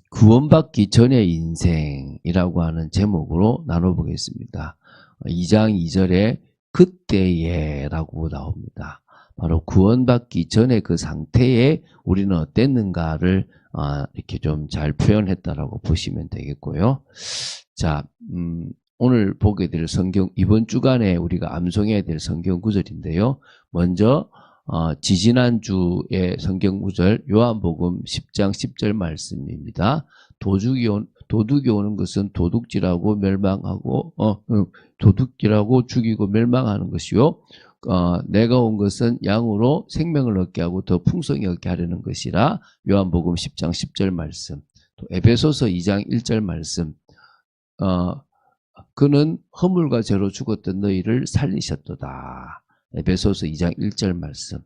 구원받기 전의 인생이라고 하는 제목으로 나눠보겠습니다. 2장 2절에 그때에라고 나옵니다. 바로 구원받기 전의 그 상태에 우리는 어땠는가를 이렇게 좀 잘 표현했다라고 보시면 되겠고요. 자, 오늘 보게 될 성경, 이번 주간에 우리가 암송해야 될 성경 구절인데요. 먼저 지지난주의 성경 구절 요한복음 10장 10절 말씀입니다. 도둑이 오는 것은 도둑질하고 멸망하고 도둑질하고 죽이고 멸망하는 것이요. 내가 온 것은 양으로 생명을 얻게 하고 더 풍성히 얻게 하려는 것이라. 요한복음 10장 10절 말씀. 또 에베소서 2장 1절 말씀. 그는 허물과 죄로 죽었던 너희를 살리셨도다. 에베소서 2장 1절 말씀.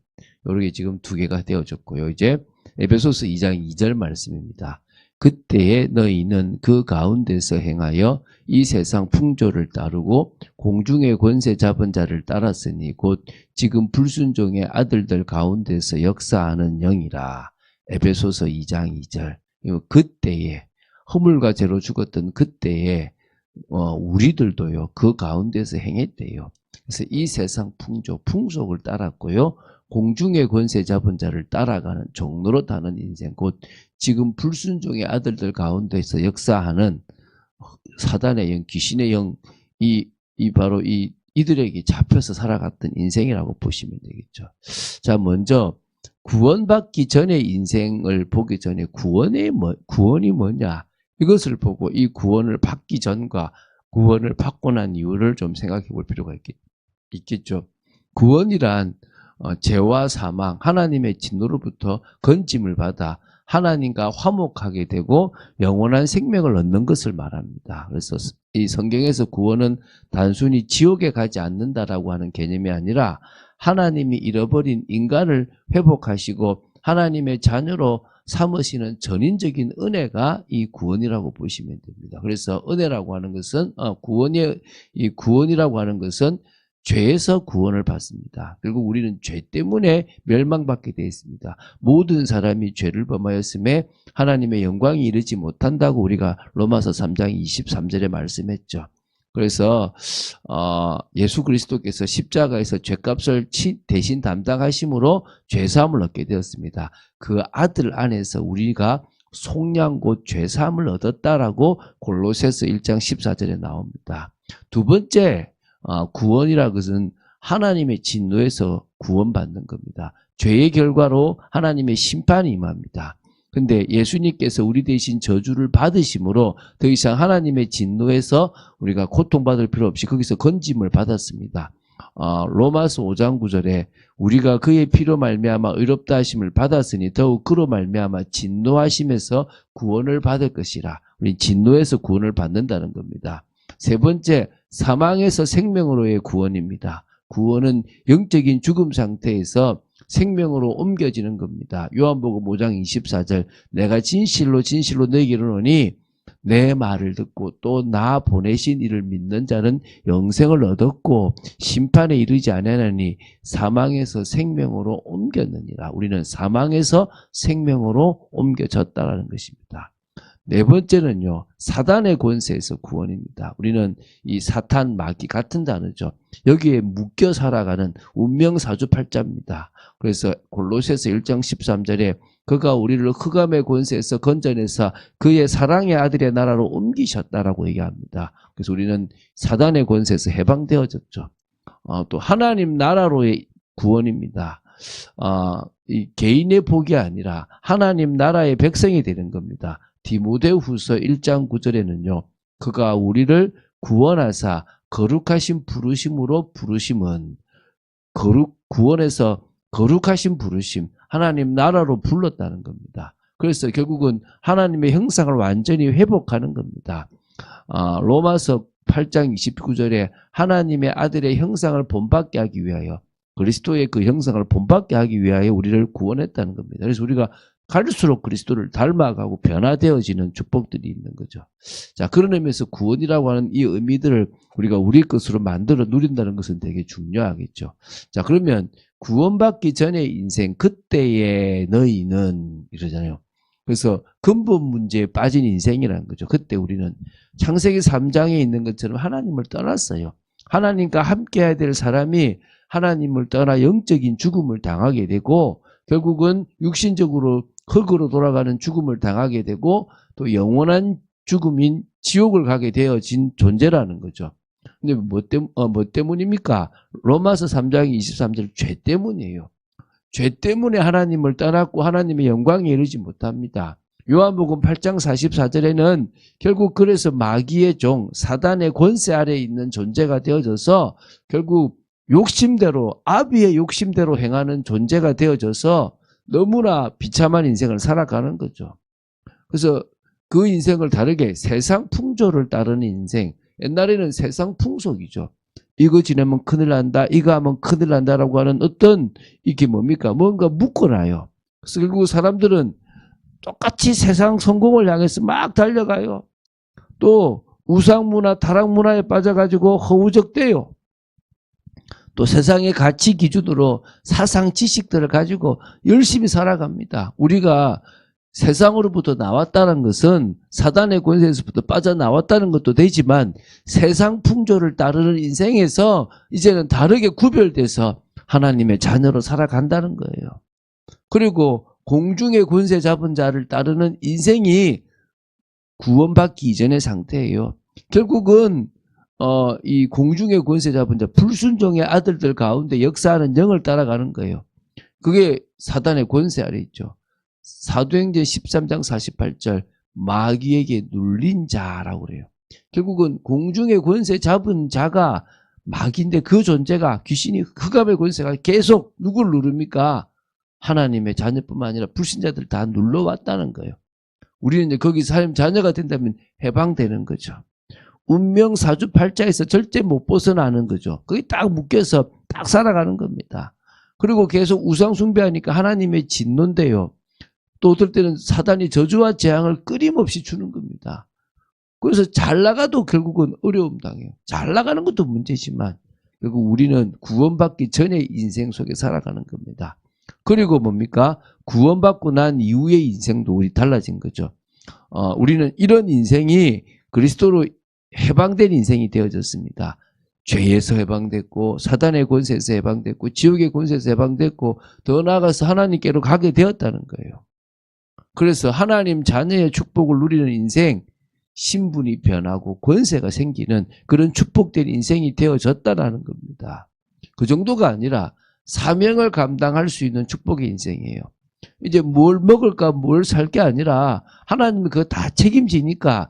요렇게 지금 두 개가 되어졌고요. 이제 에베소서 2장 2절 말씀입니다. 그때에 너희는 그 가운데서 행하여 이 세상 풍조를 따르고 공중의 권세 잡은 자를 따랐으니 곧 지금 불순종의 아들들 가운데서 역사하는 영이라. 에베소서 2장 2절. 그때에 허물과 죄로 죽었던 그때에 우리들도요 그 가운데서 행했대요. 그래서 이 세상 풍속을 따랐고요. 공중의 권세 잡은 자를 따라가는 종로로 타는 인생, 곧 지금 불순종의 아들들 가운데서 역사하는 사단의 영, 귀신의 영, 바로 이들에게 잡혀서 살아갔던 인생이라고 보시면 되겠죠. 자, 먼저 구원받기 전의 인생을 보기 전에 구원이 뭐냐? 이것을 보고 이 구원을 받기 전과 구원을 받고 난 이유를 좀 생각해 볼 필요가 있겠죠. 구원이란 죄와 사망, 하나님의 진노로부터 건짐을 받아 하나님과 화목하게 되고 영원한 생명을 얻는 것을 말합니다. 그래서 이 성경에서 구원은 단순히 지옥에 가지 않는다라고 하는 개념이 아니라 하나님이 잃어버린 인간을 회복하시고 하나님의 자녀로 삼으시는 전인적인 은혜가 이 구원이라고 보시면 됩니다. 그래서 은혜라고 하는 것은 구원이라고 하는 것은 죄에서 구원을 받습니다. 그리고 우리는 죄 때문에 멸망받게 되어 있습니다. 모든 사람이 죄를 범하였음에 하나님의 영광이 이르지 못한다고 우리가 로마서 3장 23절에 말씀했죠. 그래서 예수 그리스도께서 십자가에서 죄값을 대신 담당하심으로 죄사함을 얻게 되었습니다. 그 아들 안에서 우리가 속량 곧 죄사함을 얻었다라고 골로새서 1장 14절에 나옵니다. 두 번째, 구원이라 것은 하나님의 진노에서 구원받는 겁니다. 죄의 결과로 하나님의 심판이 임합니다. 근데 예수님께서 우리 대신 저주를 받으심으로 더 이상 하나님의 진노에서 우리가 고통받을 필요 없이 거기서 건짐을 받았습니다. 로마서 5장 9절에 우리가 그의 피로 말미암아 의롭다 하심을 받았으니 더욱 그로 말미암아 진노하심에서 구원을 받을 것이라. 우리 진노에서 구원을 받는다는 겁니다. 세 번째, 사망에서 생명으로의 구원입니다. 구원은 영적인 죽음 상태에서 생명으로 옮겨지는 겁니다. 요한복음 5장 24절, 내가 진실로 너에게 이르노니 내 말을 듣고 또 나 보내신 이를 믿는 자는 영생을 얻었고 심판에 이르지 아니하나니 사망에서 생명으로 옮겼느니라. 우리는 사망에서 생명으로 옮겨졌다라는 것입니다. 네 번째는요, 사단의 권세에서 구원입니다. 우리는 이 사탄, 마귀 같은 단어죠. 여기에 묶여 살아가는 운명사주팔자입니다. 그래서 골로새서 1장 13절에 그가 우리를 흑암의 권세에서 건져내서 그의 사랑의 아들의 나라로 옮기셨다라고 얘기합니다. 그래서 우리는 사단의 권세에서 해방되어졌죠. 또 하나님 나라로의 구원입니다. 이 개인의 복이 아니라 하나님 나라의 백성이 되는 겁니다. 디모데후서 1장 9절에는요. 그가 우리를 구원하사 거룩하신 부르심으로 부르심은 구원에서 거룩하신 부르심, 하나님 나라로 불렀다는 겁니다. 그래서 결국은 하나님의 형상을 완전히 회복하는 겁니다. 로마서 8장 29절에 하나님의 아들의 형상을 본받게 하기 위하여 그리스도의 그 형상을 본받게 하기 위하여 우리를 구원했다는 겁니다. 그래서 우리가 갈수록 그리스도를 닮아가고 변화되어지는 축복들이 있는 거죠. 자, 그런 의미에서 구원이라고 하는 이 의미들을 우리가 우리 것으로 만들어 누린다는 것은 되게 중요하겠죠. 자, 그러면 구원받기 전의 인생, 그때의 너희는 이러잖아요. 그래서 근본 문제에 빠진 인생이라는 거죠. 그때 우리는 창세기 3장에 있는 것처럼 하나님을 떠났어요. 하나님과 함께 해야 될 사람이 하나님을 떠나 영적인 죽음을 당하게 되고 결국은 육신적으로 흙으로 돌아가는 죽음을 당하게 되고 또 영원한 죽음인 지옥을 가게 되어진 존재라는 거죠. 근데 뭐 때문입니까? 로마서 3장 23절 죄 때문이에요. 죄 때문에 하나님을 떠났고 하나님의 영광에 이르지 못합니다. 요한복음 8장 44절에는 결국 그래서 마귀의 종, 사단의 권세 아래에 있는 존재가 되어져서 결국 욕심대로, 아비의 욕심대로 행하는 존재가 되어져서 너무나 비참한 인생을 살아가는 거죠. 그래서 그 인생을 다르게 세상 풍조를 따르는 인생, 옛날에는 세상 풍속이죠. 이거 지내면 큰일 난다, 이거 하면 큰일 난다라고 하는 어떤 이게 뭡니까? 뭔가 묶어놔요. 그래서 결국 사람들은 똑같이 세상 성공을 향해서 막 달려가요. 또 우상문화, 타락문화에 빠져가지고 허우적대요. 또 세상의 가치 기준으로 사상 지식들을 가지고 열심히 살아갑니다. 우리가 세상으로부터 나왔다는 것은 사단의 권세에서부터 빠져나왔다는 것도 되지만 세상 풍조를 따르는 인생에서 이제는 다르게 구별돼서 하나님의 자녀로 살아간다는 거예요. 그리고 공중의 권세 잡은 자를 따르는 인생이 구원받기 이전의 상태예요. 결국은 이 공중의 권세 잡은 자, 불순종의 아들들 가운데 역사하는 영을 따라가는 거예요. 그게 사단의 권세 아래 있죠. 사도행전 13장 48절 마귀에게 눌린 자라고 그래요. 결국은 공중의 권세 잡은 자가 마귀인데 그 존재가 귀신이 흑암의 권세가 계속 누굴 누릅니까? 하나님의 자녀뿐만 아니라 불신자들 다 눌러왔다는 거예요. 우리는 이제 거기서 하나님 자녀가 된다면 해방되는 거죠. 운명 사주팔자에서 절대 못 벗어나는 거죠. 거기 딱 묶여서 딱 살아가는 겁니다. 그리고 계속 우상 숭배하니까 하나님의 진노인데요. 또 어떨 때는 사단이 저주와 재앙을 끊임없이 주는 겁니다. 그래서 잘 나가도 결국은 어려움 당해요. 잘 나가는 것도 문제지만 결국 우리는 구원받기 전의 인생 속에 살아가는 겁니다. 그리고 뭡니까? 구원받고 난 이후의 인생도 우리 달라진 거죠. 우리는 이런 인생이 그리스도로 해방된 인생이 되어졌습니다. 죄에서 해방됐고 사단의 권세에서 해방됐고 지옥의 권세에서 해방됐고 더 나아가서 하나님께로 가게 되었다는 거예요. 그래서 하나님 자녀의 축복을 누리는 인생, 신분이 변하고 권세가 생기는 그런 축복된 인생이 되어졌다는 겁니다. 그 정도가 아니라 사명을 감당할 수 있는 축복의 인생이에요. 이제 뭘 먹을까 뭘 살 게 아니라 하나님이 그거 다 책임지니까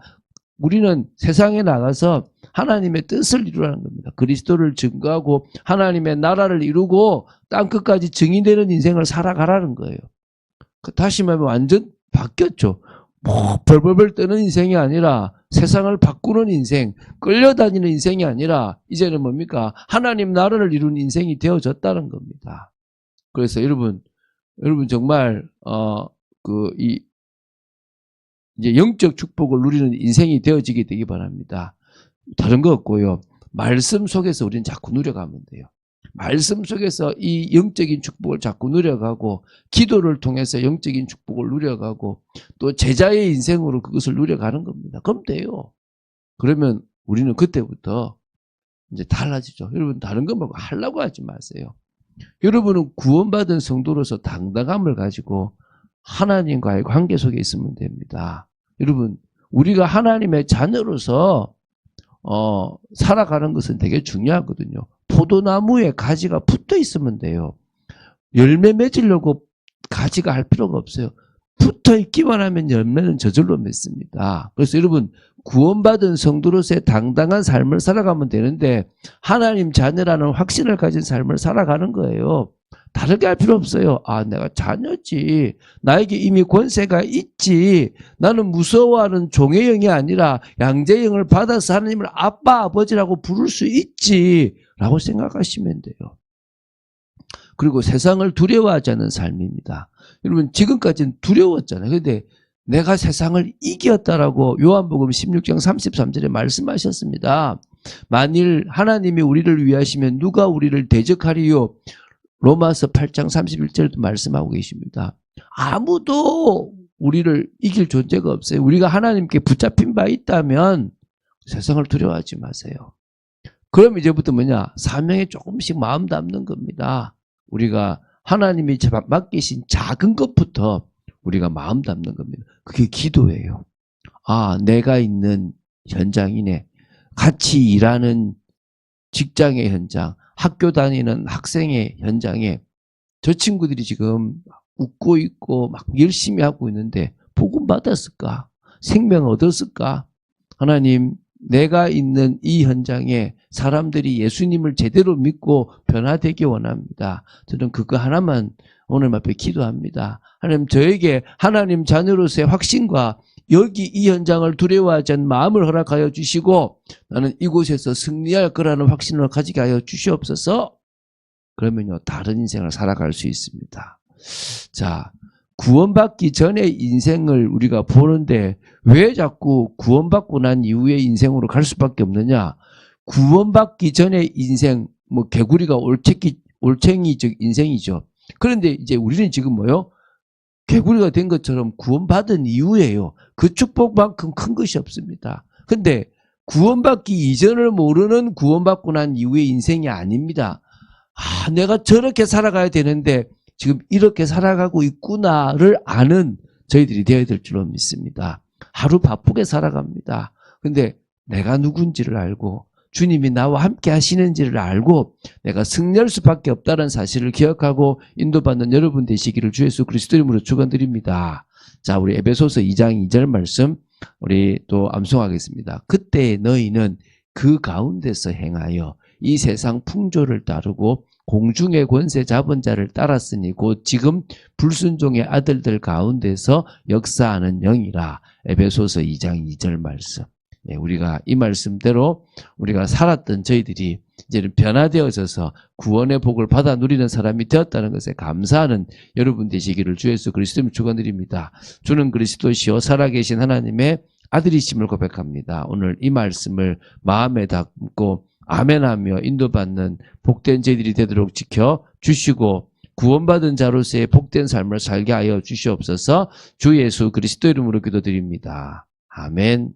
우리는 세상에 나가서 하나님의 뜻을 이루라는 겁니다. 그리스도를 증거하고 하나님의 나라를 이루고 땅끝까지 증인되는 인생을 살아가라는 거예요. 다시 말하면 완전 바뀌었죠. 뭐 벌벌벌 떠는 인생이 아니라 세상을 바꾸는 인생, 끌려다니는 인생이 아니라 이제는 뭡니까? 하나님 나라를 이루는 인생이 되어졌다는 겁니다. 그래서 여러분 정말 이제 영적 축복을 누리는 인생이 되어지게 되기 바랍니다. 다른 거 없고요. 말씀 속에서 우리는 자꾸 누려가면 돼요. 말씀 속에서 이 영적인 축복을 자꾸 누려가고 기도를 통해서 영적인 축복을 누려가고 또 제자의 인생으로 그것을 누려가는 겁니다. 그럼 돼요. 그러면 우리는 그때부터 이제 달라지죠. 여러분 다른 거 말고 하려고 하지 마세요. 여러분은 구원받은 성도로서 당당함을 가지고 하나님과의 관계 속에 있으면 됩니다. 여러분 우리가 하나님의 자녀로서 살아가는 것은 되게 중요하거든요. 포도나무에 가지가 붙어 있으면 돼요. 열매 맺으려고 가지가 할 필요가 없어요. 붙어 있기만 하면 열매는 저절로 맺습니다. 그래서 여러분 구원받은 성도로서의 당당한 삶을 살아가면 되는데 하나님 자녀라는 확신을 가진 삶을 살아가는 거예요. 다르게 할 필요 없어요. 아, 내가 자녀지. 나에게 이미 권세가 있지. 나는 무서워하는 종의 영이 아니라 양자의 영을 받아서 하나님을 아빠, 아버지라고 부를 수 있지. 라고 생각하시면 돼요. 그리고 세상을 두려워하지 않는 삶입니다. 여러분 지금까지는 두려웠잖아요. 그런데 내가 세상을 이겼다라고 요한복음 16장 33절에 말씀하셨습니다. 만일 하나님이 우리를 위하시면 누가 우리를 대적하리요? 로마서 8장 31절에도 말씀하고 계십니다. 아무도 우리를 이길 존재가 없어요. 우리가 하나님께 붙잡힌 바 있다면 세상을 두려워하지 마세요. 그럼 이제부터 뭐냐? 사명에 조금씩 마음 담는 겁니다. 우리가 하나님이 맡기신 작은 것부터 우리가 마음 담는 겁니다. 그게 기도예요. 아, 내가 있는 현장이네. 같이 일하는 직장의 현장, 학교 다니는 학생의 현장에 저 친구들이 지금 웃고 있고 막 열심히 하고 있는데 복음 받았을까? 생명 얻었을까? 하나님, 내가 있는 이 현장에 사람들이 예수님을 제대로 믿고 변화되기 원합니다. 저는 그거 하나만 오늘 앞에 기도합니다. 하나님, 저에게 하나님 자녀로서의 확신과 여기 이 현장을 두려워하지 않는 마음을 허락하여 주시고 나는 이곳에서 승리할 거라는 확신을 가지게 하여 주시옵소서. 그러면요, 다른 인생을 살아갈 수 있습니다. 자, 구원받기 전의 인생을 우리가 보는데 왜 자꾸 구원받고 난 이후의 인생으로 갈 수밖에 없느냐? 구원받기 전의 인생, 뭐 개구리가 올챙이적 인생이죠. 그런데 이제 우리는 지금 뭐요? 개구리가 된 것처럼 구원받은 이후에요. 그 축복만큼 큰 것이 없습니다. 근데 구원받기 이전을 모르는 구원받고 난 이후의 인생이 아닙니다. 아, 내가 저렇게 살아가야 되는데 지금 이렇게 살아가고 있구나를 아는 저희들이 되어야 될 줄로 믿습니다. 하루 바쁘게 살아갑니다. 근데 내가 누군지를 알고 주님이 나와 함께 하시는지를 알고 내가 승리할 수밖에 없다는 사실을 기억하고 인도받는 여러분 되시기를 주 예수 그리스도 이름으로 축원드립니다. 자, 우리 에베소서 2장 2절 말씀 우리 또 암송하겠습니다. 그때 너희는 그 가운데서 행하여 이 세상 풍조를 따르고 공중의 권세 잡은 자를 따랐으니 곧 지금 불순종의 아들들 가운데서 역사하는 영이라. 에베소서 2장 2절 말씀. 네, 우리가 이 말씀대로 우리가 살았던 저희들이 이제는 변화되어져서 구원의 복을 받아 누리는 사람이 되었다는 것에 감사하는 여러분 되시기를 주 예수 그리스도님 축원드립니다. 주는 그리스도시요 살아계신 하나님의 아들이심을 고백합니다. 오늘 이 말씀을 마음에 담고 아멘하며 인도받는 복된 저희들이 되도록 지켜 주시고 구원받은 자로서의 복된 삶을 살게 하여 주시옵소서. 주 예수 그리스도 이름으로 기도드립니다. 아멘.